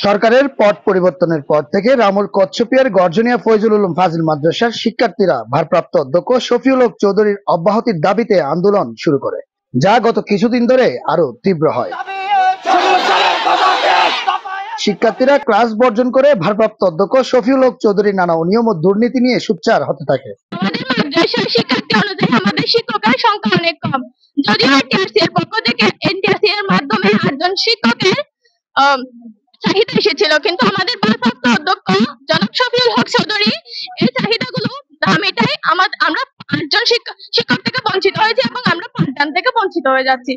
সরকারের পট পরিবর্তনের পর থেকে রামুর কচ্ছপিয়ার গর্জনিয়া ফয়জুল উলুম ফাজিল মাদ্রাসার শিক্ষার্থীরা ভারপ্রাপ্ত অধ্যক্ষ শফিউল হক চৌধুরীর অব্যাহতির দাবিতে আন্দোলন শুরু করে, যা গত কিছুদিন ধরে আরো তীব্র হয়। শিক্ষার্থীরা ক্লাস বর্জন করে ভারপ্রাপ্ত অধ্যক্ষ শফিউল হক চৌধুরীর নানা অনিয়ম ও দুর্নীতি নিয়ে সোচ্চার হতে থাকে। আমাদের মাদ্রাসার শিক্ষার্থী অনুযায়ী আমাদের শিক্ষকের সংখ্যা অনেক কম। যদিও এনটিআরসি এর পক্ষ থেকে এনটিআরসি এর মাধ্যমে 8জন শিক্ষকের চাহিদা এসেছিল, কিন্তু আমাদের ভারপ্রাপ্ত অধ্যক্ষ জনাব শফিউল হক চৌধুরী এই চাহিদাগুলো না মেটায় আমরা 8জন শিক্ষক থেকে বঞ্চিত হয়েছি এবং আমরা 5জন থেকে বঞ্চিত হয়ে যাচ্ছি।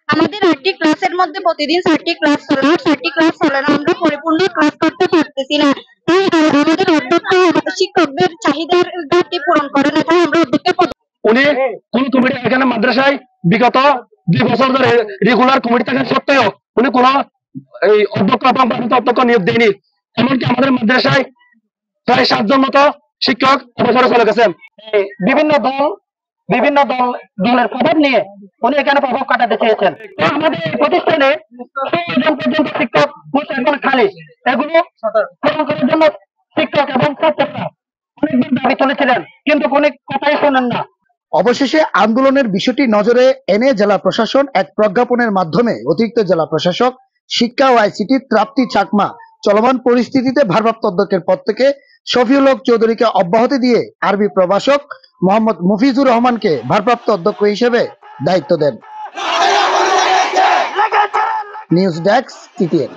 আমাদের 8টি ক্লাসের মধ্যে প্রতিদিন 4টি ক্লাস চলে, 4টি ক্লাস চলে না, আমরা পরিপূর্ণ ক্লাস করতে পারতেছি না। তাই আমাদের অধ্যক্ষ শিক্ষকদের চাহিদার ঘাটতি পূরণ করে না, তাই আমরা অধ্যক্ষের উনি কোন কমিটি এখানে মাদ্রাসায় বিগত 2 বছর ধরে রেগুলার কমিটি থাকা সত্ত্বেও উনি কোন এই অধ্যক্ষ এবং অধ্যক্ষ নিয়োগ দেয়নি। এমনকি আমাদের মাদ্রাসায় প্রায় 7জন মতো শিক্ষক অবসরে চলে গেছেন। বিভিন্ন দলের প্রভাব নিয়ে উনি এখানে প্রভাব কাটাতে চেয়েছেন। আমাদের এই প্রতিষ্ঠানে 100জন পর্যন্ত শিক্ষক এখন খালি, এগুলো পূরণ করার জন্য শিক্ষক এবং ছাত্ররা অনেকবার দাবি তুলেছিলেন, কিন্তু কোনো কথাই শোনেন না। অবশেষে আন্দোলনের বিষয়টি নজরে এনে জেলা প্রশাসন এক প্রজ্ঞাপনের মাধ্যমে অতিরিক্ত জেলা প্রশাসক শিক্ষা ও আইসিটি ত্রাপ্তি চাকমা চলমান পরিস্থিতিতে ভারপ্রাপ্ত অধ্যক্ষের পদ থেকে শফিউল হক চৌধুরীকে অব্যাহতি দিয়ে আরবি প্রভাষক মোহাম্মদ মুফিজুর রহমানকে ভারপ্রাপ্ত অধ্যক্ষ হিসেবে দায়িত্ব দেন। News desk, TTN।